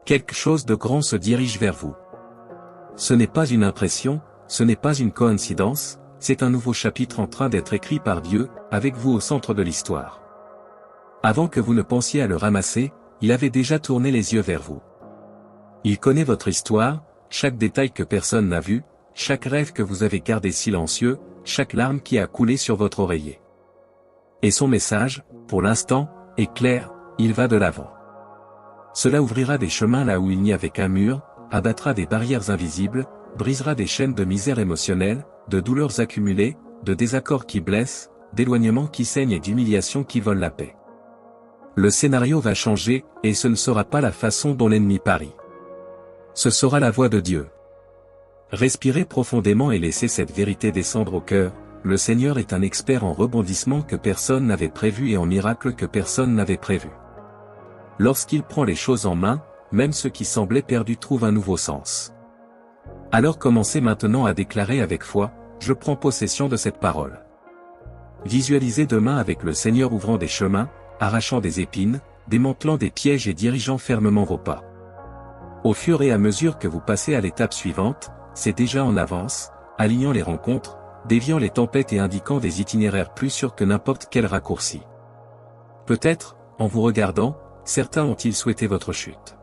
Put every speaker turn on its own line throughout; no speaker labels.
Quelque chose de grand se dirige vers vous. Ce n'est pas une impression, ce n'est pas une coïncidence, c'est un nouveau chapitre en train d'être écrit par Dieu, avec vous au centre de l'histoire. Avant que vous ne pensiez à le ramasser, il avait déjà tourné les yeux vers vous. Il connaît votre histoire, chaque détail que personne n'a vu, chaque rêve que vous avez gardé silencieux, chaque larme qui a coulé sur votre oreiller. Et son message, pour l'instant, est clair, il va de l'avant. Cela ouvrira des chemins là où il n'y avait qu'un mur, abattra des barrières invisibles, brisera des chaînes de misère émotionnelle, de douleurs accumulées, de désaccords qui blessent, d'éloignements qui saignent et d'humiliations qui volent la paix. Le scénario va changer, et ce ne sera pas la façon dont l'ennemi parie. Ce sera la voix de Dieu. Respirez profondément et laissez cette vérité descendre au cœur. Le Seigneur est un expert en rebondissements que personne n'avait prévus et en miracles que personne n'avait prévus. Lorsqu'il prend les choses en main, même ceux qui semblaient perdus trouvent un nouveau sens. Alors commencez maintenant à déclarer avec foi, je prends possession de cette parole. Visualisez demain avec le Seigneur ouvrant des chemins, arrachant des épines, démantelant des pièges et dirigeant fermement vos pas. Au fur et à mesure que vous passez à l'étape suivante, c'est déjà en avance, alignant les rencontres, déviant les tempêtes et indiquant des itinéraires plus sûrs que n'importe quel raccourci. Peut-être, en vous regardant, certains ont-ils souhaité votre chute.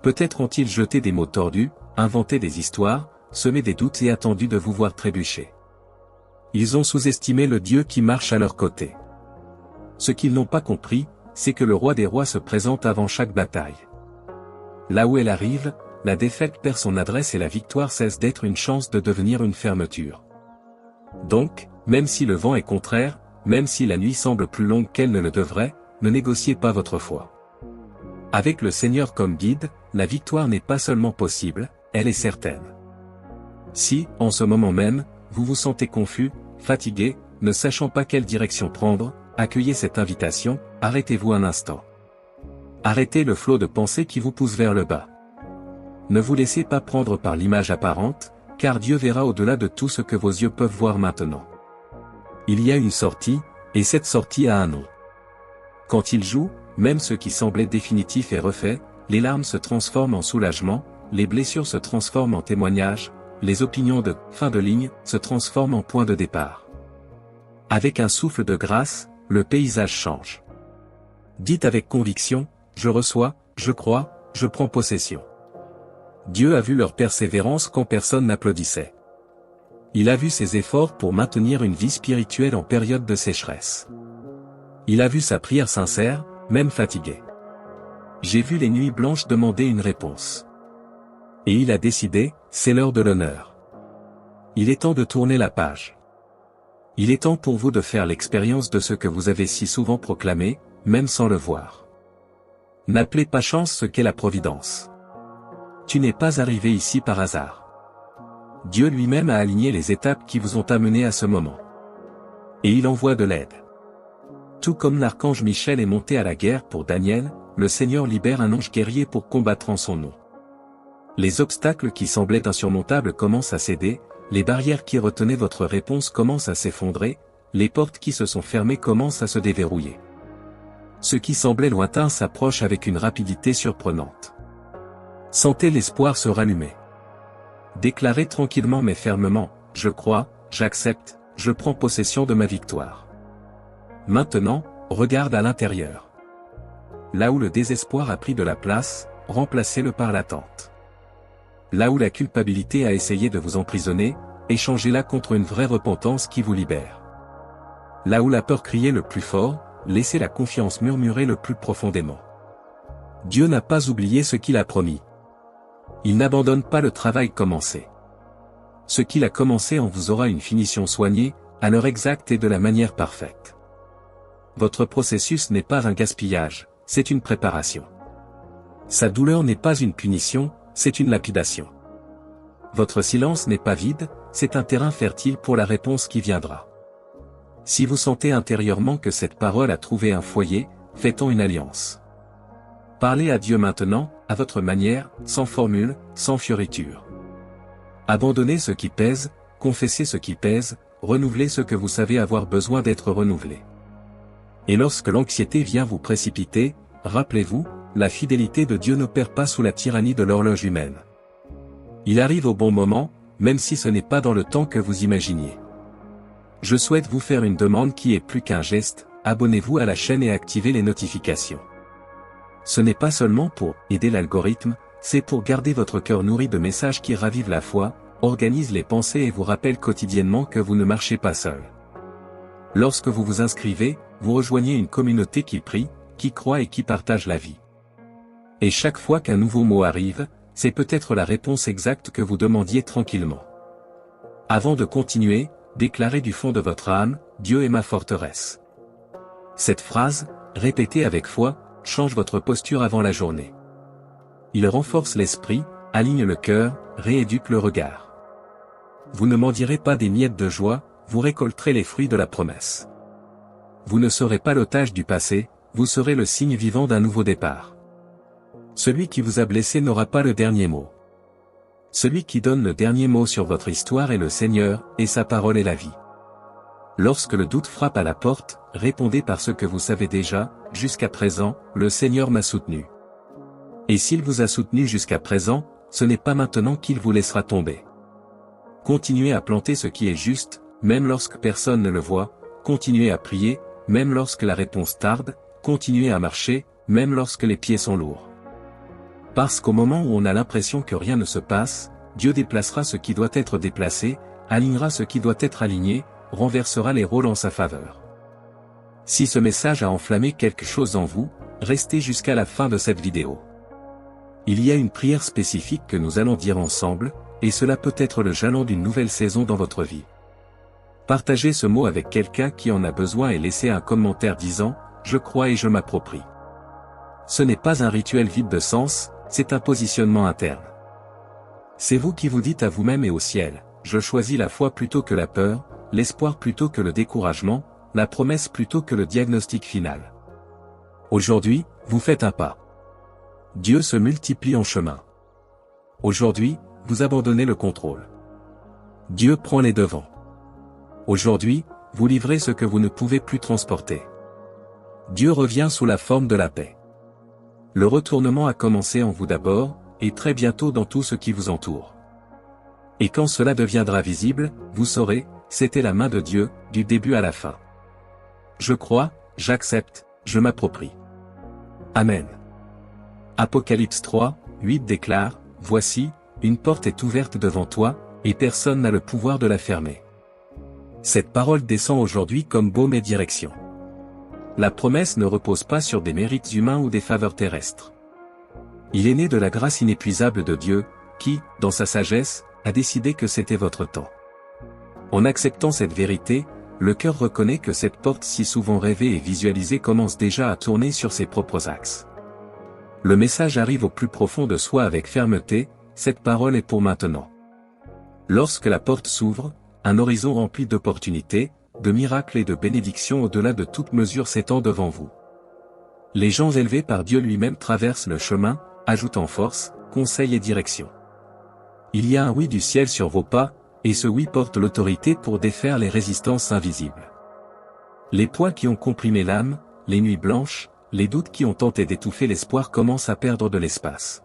Peut-être ont-ils jeté des mots tordus, inventé des histoires, semé des doutes et attendu de vous voir trébucher. Ils ont sous-estimé le Dieu qui marche à leur côté. Ce qu'ils n'ont pas compris, c'est que le roi des rois se présente avant chaque bataille. Là où elle arrive, la défaite perd son adresse et la victoire cesse d'être une chance de devenir une fermeture. Donc, même si le vent est contraire, même si la nuit semble plus longue qu'elle ne le devrait, ne négociez pas votre foi. Avec le Seigneur comme guide, la victoire n'est pas seulement possible, elle est certaine. Si, en ce moment même, vous vous sentez confus, fatigué, ne sachant pas quelle direction prendre, accueillez cette invitation, arrêtez-vous un instant. Arrêtez le flot de pensées qui vous pousse vers le bas. Ne vous laissez pas prendre par l'image apparente, car Dieu verra au-delà de tout ce que vos yeux peuvent voir maintenant. Il y a une sortie, et cette sortie a un nom. Quand il joue, même ce qui semblait définitif est refait, les larmes se transforment en soulagement, les blessures se transforment en témoignages, les opinions de « fin de ligne » se transforment en point de départ. Avec un souffle de grâce, le paysage change. Dites avec conviction, je reçois, je crois, je prends possession. Dieu a vu leur persévérance quand personne n'applaudissait. Il a vu ses efforts pour maintenir une vie spirituelle en période de sécheresse. Il a vu sa prière sincère, même fatiguée. J'ai vu les nuits blanches demander une réponse. Et il a décidé, c'est l'heure de l'honneur. Il est temps de tourner la page. Il est temps pour vous de faire l'expérience de ce que vous avez si souvent proclamé, même sans le voir. N'appelez pas chance ce qu'est la providence. Tu n'es pas arrivé ici par hasard. Dieu lui-même a aligné les étapes qui vous ont amené à ce moment. Et il envoie de l'aide. Tout comme l'archange Michel est monté à la guerre pour Daniel, le Seigneur libère un ange guerrier pour combattre en son nom. Les obstacles qui semblaient insurmontables commencent à céder, les barrières qui retenaient votre réponse commencent à s'effondrer, les portes qui se sont fermées commencent à se déverrouiller. Ce qui semblait lointain s'approche avec une rapidité surprenante. Sentez l'espoir se rallumer. Déclarez tranquillement mais fermement, je crois, j'accepte, je prends possession de ma victoire. Maintenant, regarde à l'intérieur. Là où le désespoir a pris de la place, remplacez-le par l'attente. Là où la culpabilité a essayé de vous emprisonner, échangez-la contre une vraie repentance qui vous libère. Là où la peur criait le plus fort, laissez la confiance murmurer le plus profondément. Dieu n'a pas oublié ce qu'il a promis. Il n'abandonne pas le travail commencé. Ce qu'il a commencé en vous aura une finition soignée, à l'heure exacte et de la manière parfaite. Votre processus n'est pas un gaspillage, c'est une préparation. Sa douleur n'est pas une punition, c'est une lapidation. Votre silence n'est pas vide, c'est un terrain fertile pour la réponse qui viendra. Si vous sentez intérieurement que cette parole a trouvé un foyer, faites-en une alliance. Parlez à Dieu maintenant, à votre manière, sans formule, sans fioriture. Abandonnez ce qui pèse, confessez ce qui pèse, renouvelez ce que vous savez avoir besoin d'être renouvelé. Et lorsque l'anxiété vient vous précipiter, rappelez-vous, la fidélité de Dieu n'opère pas sous la tyrannie de l'horloge humaine. Il arrive au bon moment, même si ce n'est pas dans le temps que vous imaginiez. Je souhaite vous faire une demande qui est plus qu'un geste, abonnez-vous à la chaîne et activez les notifications. Ce n'est pas seulement pour aider l'algorithme, c'est pour garder votre cœur nourri de messages qui ravivent la foi, organisent les pensées et vous rappellent quotidiennement que vous ne marchez pas seul. Lorsque vous vous inscrivez, vous rejoignez une communauté qui prie, qui croit et qui partage la vie. Et chaque fois qu'un nouveau mot arrive, c'est peut-être la réponse exacte que vous demandiez tranquillement. Avant de continuer, déclarez du fond de votre âme, Dieu est ma forteresse. Cette phrase, répétée avec foi, change votre posture avant la journée. Il renforce l'esprit, aligne le cœur, rééduque le regard. Vous ne mendirez pas des miettes de joie, vous récolterez les fruits de la promesse. Vous ne serez pas l'otage du passé, vous serez le signe vivant d'un nouveau départ. Celui qui vous a blessé n'aura pas le dernier mot. Celui qui donne le dernier mot sur votre histoire est le Seigneur, et sa parole est la vie. Lorsque le doute frappe à la porte, répondez par ce que vous savez déjà, jusqu'à présent, le Seigneur m'a soutenu. Et s'il vous a soutenu jusqu'à présent, ce n'est pas maintenant qu'il vous laissera tomber. Continuez à planter ce qui est juste, même lorsque personne ne le voit, continuez à prier, même lorsque la réponse tarde, continuez à marcher, même lorsque les pieds sont lourds. Parce qu'au moment où on a l'impression que rien ne se passe, Dieu déplacera ce qui doit être déplacé, alignera ce qui doit être aligné, renversera les rôles en sa faveur. Si ce message a enflammé quelque chose en vous, restez jusqu'à la fin de cette vidéo. Il y a une prière spécifique que nous allons dire ensemble, et cela peut être le jalon d'une nouvelle saison dans votre vie. Partagez ce mot avec quelqu'un qui en a besoin et laissez un commentaire disant « Je crois et je m'approprie ». Ce n'est pas un rituel vide de sens, c'est un positionnement interne. C'est vous qui vous dites à vous-même et au ciel, je choisis la foi plutôt que la peur, l'espoir plutôt que le découragement, la promesse plutôt que le diagnostic final. Aujourd'hui, vous faites un pas. Dieu se multiplie en chemin. Aujourd'hui, vous abandonnez le contrôle. Dieu prend les devants. Aujourd'hui, vous livrez ce que vous ne pouvez plus transporter. Dieu revient sous la forme de la paix. Le retournement a commencé en vous d'abord, et très bientôt dans tout ce qui vous entoure. Et quand cela deviendra visible, vous saurez, c'était la main de Dieu, du début à la fin. Je crois, j'accepte, je m'approprie. Amen. Apocalypse 3, 8 déclare, « Voici, une porte est ouverte devant toi, et personne n'a le pouvoir de la fermer. » Cette parole descend aujourd'hui comme baume et direction. La promesse ne repose pas sur des mérites humains ou des faveurs terrestres. Il est né de la grâce inépuisable de Dieu, qui, dans sa sagesse, a décidé que c'était votre temps. En acceptant cette vérité, le cœur reconnaît que cette porte si souvent rêvée et visualisée commence déjà à tourner sur ses propres axes. Le message arrive au plus profond de soi avec fermeté, cette parole est pour maintenant. Lorsque la porte s'ouvre, un horizon rempli d'opportunités, de miracles et de bénédictions au-delà de toute mesure s'étend devant vous. Les gens élevés par Dieu lui-même traversent le chemin, ajoutant force, conseil et direction. Il y a un oui du ciel sur vos pas, et ce oui porte l'autorité pour défaire les résistances invisibles. Les poids qui ont comprimé l'âme, les nuits blanches, les doutes qui ont tenté d'étouffer l'espoir commencent à perdre de l'espace.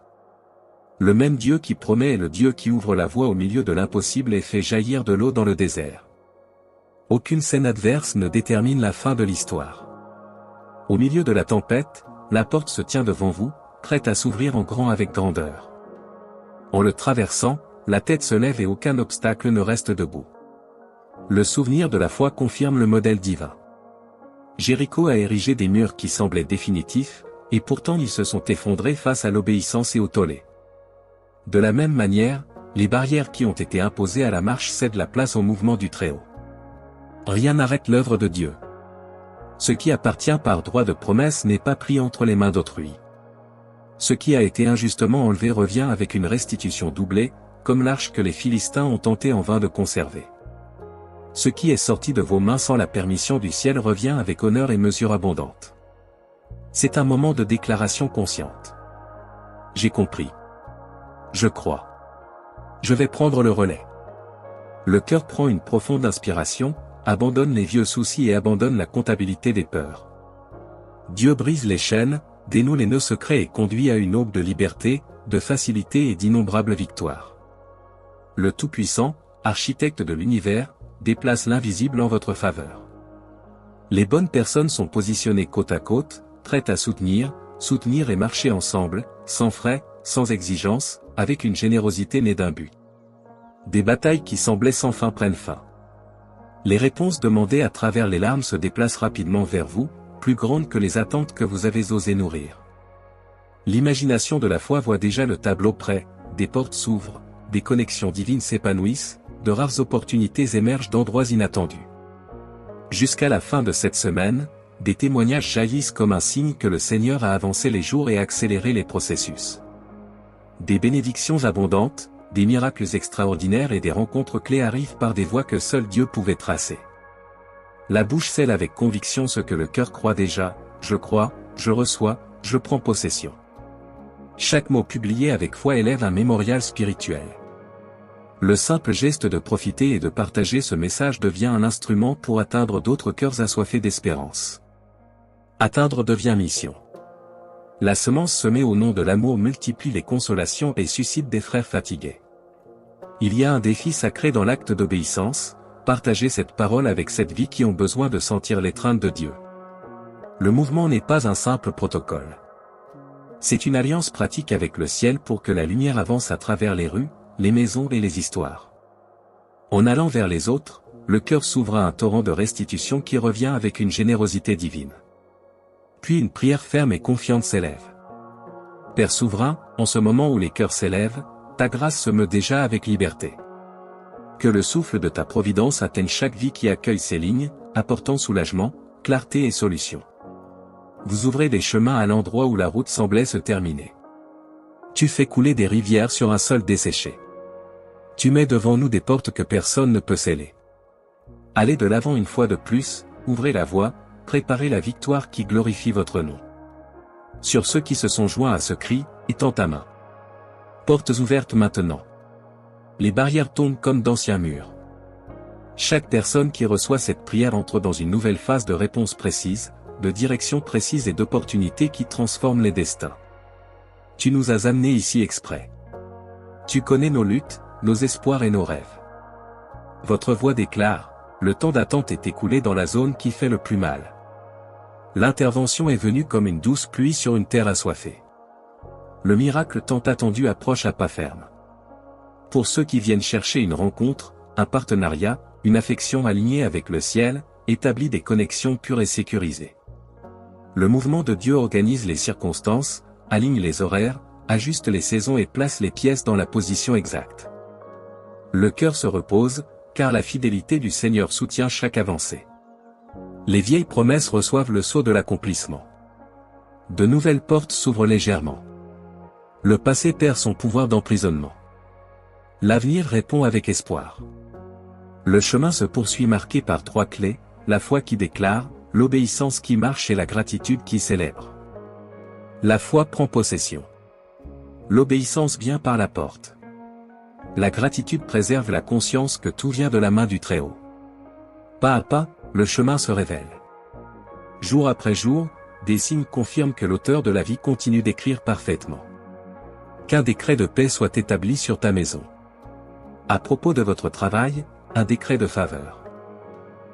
Le même Dieu qui promet est le Dieu qui ouvre la voie au milieu de l'impossible et fait jaillir de l'eau dans le désert. Aucune scène adverse ne détermine la fin de l'histoire. Au milieu de la tempête, la porte se tient devant vous, prête à s'ouvrir en grand avec grandeur. En le traversant, la tête se lève et aucun obstacle ne reste debout. Le souvenir de la foi confirme le modèle divin. Jéricho a érigé des murs qui semblaient définitifs, et pourtant ils se sont effondrés face à l'obéissance et au tollé. De la même manière, les barrières qui ont été imposées à la marche cèdent la place au mouvement du Très-Haut. Rien n'arrête l'œuvre de Dieu. Ce qui appartient par droit de promesse n'est pas pris entre les mains d'autrui. Ce qui a été injustement enlevé revient avec une restitution doublée, comme l'arche que les Philistins ont tenté en vain de conserver. Ce qui est sorti de vos mains sans la permission du ciel revient avec honneur et mesure abondante. C'est un moment de déclaration consciente. J'ai compris. Je crois. Je vais prendre le relais. Le cœur prend une profonde inspiration, abandonne les vieux soucis et abandonne la comptabilité des peurs. Dieu brise les chaînes, dénoue les nœuds secrets et conduit à une aube de liberté, de facilité et d'innombrables victoires. Le Tout-Puissant, architecte de l'univers, déplace l'invisible en votre faveur. Les bonnes personnes sont positionnées côte à côte, prêtes à soutenir et marcher ensemble, sans frais, sans exigence, avec une générosité née d'un but. Des batailles qui semblaient sans fin prennent fin. Les réponses demandées à travers les larmes se déplacent rapidement vers vous, plus grandes que les attentes que vous avez osé nourrir. L'imagination de la foi voit déjà le tableau prêt, des portes s'ouvrent, des connexions divines s'épanouissent, de rares opportunités émergent d'endroits inattendus. Jusqu'à la fin de cette semaine, des témoignages jaillissent comme un signe que le Seigneur a avancé les jours et accéléré les processus. Des bénédictions abondantes, des miracles extraordinaires et des rencontres clés arrivent par des voies que seul Dieu pouvait tracer. La bouche scelle avec conviction ce que le cœur croit déjà, je crois, je reçois, je prends possession. Chaque mot publié avec foi élève un mémorial spirituel. Le simple geste de profiter et de partager ce message devient un instrument pour atteindre d'autres cœurs assoiffés d'espérance. Atteindre devient mission. La semence semée au nom de l'amour multiplie les consolations et suscite des frères fatigués. Il y a un défi sacré dans l'acte d'obéissance, partager cette parole avec cette vie qui ont besoin de sentir l'étreinte de Dieu. Le mouvement n'est pas un simple protocole. C'est une alliance pratique avec le ciel pour que la lumière avance à travers les rues, les maisons et les histoires. En allant vers les autres, le cœur s'ouvre à un torrent de restitution qui revient avec une générosité divine. Puis une prière ferme et confiante s'élève. Père souverain, en ce moment où les cœurs s'élèvent, ta grâce se meut déjà avec liberté. Que le souffle de ta providence atteigne chaque vie qui accueille ces lignes, apportant soulagement, clarté et solution. Vous ouvrez des chemins à l'endroit où la route semblait se terminer. Tu fais couler des rivières sur un sol desséché. Tu mets devant nous des portes que personne ne peut sceller. Allez de l'avant une fois de plus, ouvrez la voie, préparez la victoire qui glorifie votre nom. Sur ceux qui se sont joints à ce cri, étends ta main. Portes ouvertes maintenant. Les barrières tombent comme d'anciens murs. Chaque personne qui reçoit cette prière entre dans une nouvelle phase de réponse précise, de direction précise et d'opportunités qui transforment les destins. Tu nous as amenés ici exprès. Tu connais nos luttes, nos espoirs et nos rêves. Votre voix déclare, le temps d'attente est écoulé dans la zone qui fait le plus mal. L'intervention est venue comme une douce pluie sur une terre assoiffée. Le miracle tant attendu approche à pas ferme. Pour ceux qui viennent chercher une rencontre, un partenariat, une affection alignée avec le ciel, établit des connexions pures et sécurisées. Le mouvement de Dieu organise les circonstances, aligne les horaires, ajuste les saisons et place les pièces dans la position exacte. Le cœur se repose, car la fidélité du Seigneur soutient chaque avancée. Les vieilles promesses reçoivent le sceau de l'accomplissement. De nouvelles portes s'ouvrent légèrement. Le passé perd son pouvoir d'emprisonnement. L'avenir répond avec espoir. Le chemin se poursuit marqué par 3 clés, la foi qui déclare, l'obéissance qui marche et la gratitude qui célèbre. La foi prend possession. L'obéissance vient par la porte. La gratitude préserve la conscience que tout vient de la main du Très-Haut. Pas à pas, le chemin se révèle. Jour après jour, des signes confirment que l'auteur de la vie continue d'écrire parfaitement. Qu'un décret de paix soit établi sur ta maison. À propos de votre travail, un décret de faveur.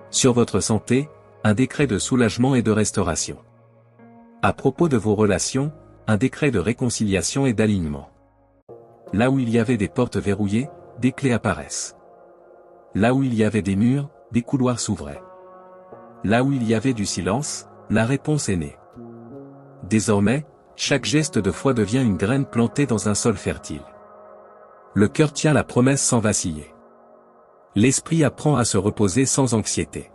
Sur votre santé, un décret de soulagement et de restauration. À propos de vos relations, un décret de réconciliation et d'alignement. Là où il y avait des portes verrouillées, des clés apparaissent. Là où il y avait des murs, des couloirs s'ouvraient. Là où il y avait du silence, la réponse est née. Désormais, chaque geste de foi devient une graine plantée dans un sol fertile. Le cœur tient la promesse sans vaciller. L'esprit apprend à se reposer sans anxiété.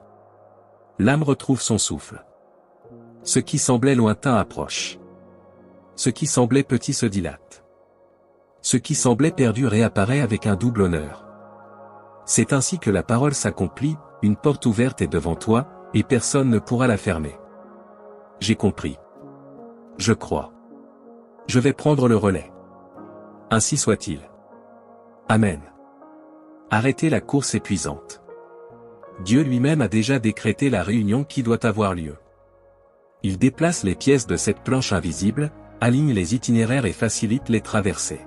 L'âme retrouve son souffle. Ce qui semblait lointain approche. Ce qui semblait petit se dilate. Ce qui semblait perdu réapparaît avec un double honneur. C'est ainsi que la parole s'accomplit, une porte ouverte est devant toi, et personne ne pourra la fermer. J'ai compris. Je crois. Je vais prendre le relais. Ainsi soit-il. Amen. Arrêtez la course épuisante. Dieu lui-même a déjà décrété la réunion qui doit avoir lieu. Il déplace les pièces de cette planche invisible, aligne les itinéraires et facilite les traversées.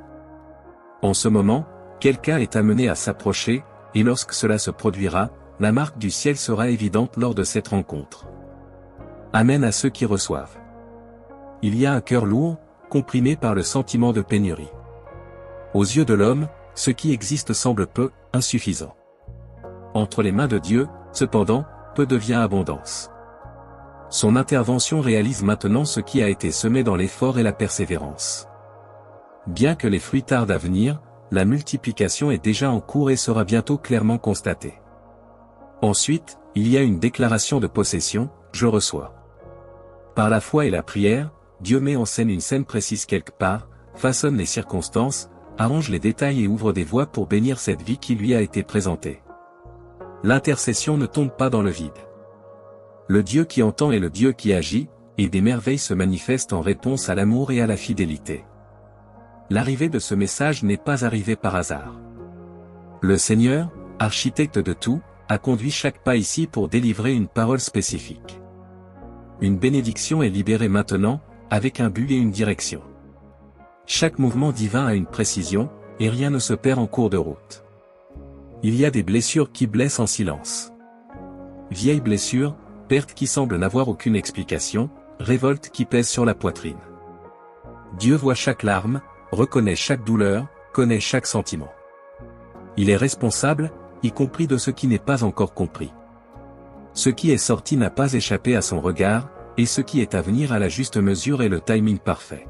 En ce moment, quelqu'un est amené à s'approcher, et lorsque cela se produira, la marque du ciel sera évidente lors de cette rencontre. Amen à ceux qui reçoivent. Il y a un cœur lourd, comprimé par le sentiment de pénurie. Aux yeux de l'homme, ce qui existe semble peu, insuffisant. Entre les mains de Dieu, cependant, peu devient abondance. Son intervention réalise maintenant ce qui a été semé dans l'effort et la persévérance. Bien que les fruits tardent à venir, la multiplication est déjà en cours et sera bientôt clairement constatée. Ensuite, il y a une déclaration de possession, je reçois. Par la foi et la prière, Dieu met en scène une scène précise quelque part, façonne les circonstances, arrange les détails et ouvre des voies pour bénir cette vie qui lui a été présentée. L'intercession ne tombe pas dans le vide. Le Dieu qui entend est le Dieu qui agit, et des merveilles se manifestent en réponse à l'amour et à la fidélité. L'arrivée de ce message n'est pas arrivée par hasard. Le Seigneur, architecte de tout, a conduit chaque pas ici pour délivrer une parole spécifique. Une bénédiction est libérée maintenant, avec un but et une direction. Chaque mouvement divin a une précision, et rien ne se perd en cours de route. Il y a des blessures qui blessent en silence. Vieilles blessures, pertes qui semblent n'avoir aucune explication, révolte qui pèse sur la poitrine. Dieu voit chaque larme, reconnaît chaque douleur, connaît chaque sentiment. Il est responsable, y compris de ce qui n'est pas encore compris. Ce qui est sorti n'a pas échappé à son regard, et ce qui est à venir à la juste mesure est le timing parfait.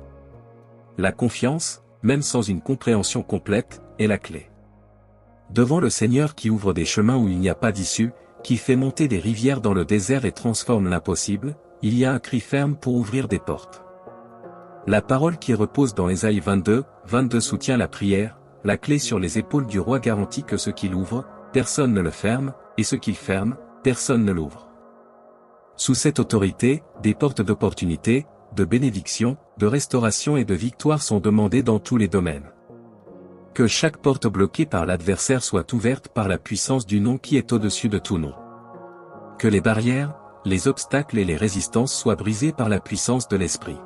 La confiance, même sans une compréhension complète, est la clé. Devant le Seigneur qui ouvre des chemins où il n'y a pas d'issue, qui fait monter des rivières dans le désert et transforme l'impossible, il y a un cri ferme pour ouvrir des portes. La parole qui repose dans Ésaïe 22 soutient la prière, la clé sur les épaules du roi garantit que ce qu'il ouvre, personne ne le ferme, et ce qu'il ferme, personne ne l'ouvre. Sous cette autorité, des portes d'opportunité, de bénédiction, de restauration et de victoire sont demandées dans tous les domaines. Que chaque porte bloquée par l'adversaire soit ouverte par la puissance du nom qui est au-dessus de tout nom. Que les barrières, les obstacles et les résistances soient brisés par la puissance de l'Esprit.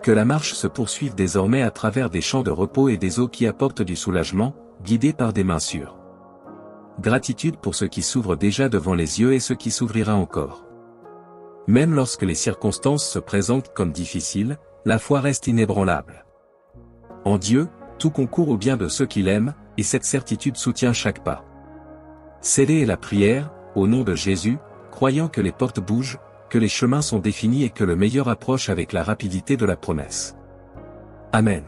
Que la marche se poursuive désormais à travers des champs de repos et des eaux qui apportent du soulagement, guidés par des mains sûres. Gratitude pour ce qui s'ouvre déjà devant les yeux et ce qui s'ouvrira encore. Même lorsque les circonstances se présentent comme difficiles, la foi reste inébranlable. En Dieu, tout concourt au bien de ceux qui l'aiment, et cette certitude soutient chaque pas. Scellée est la prière, au nom de Jésus, croyant que les portes bougent, que les chemins sont définis et que le meilleur approche avec la rapidité de la promesse. Amen.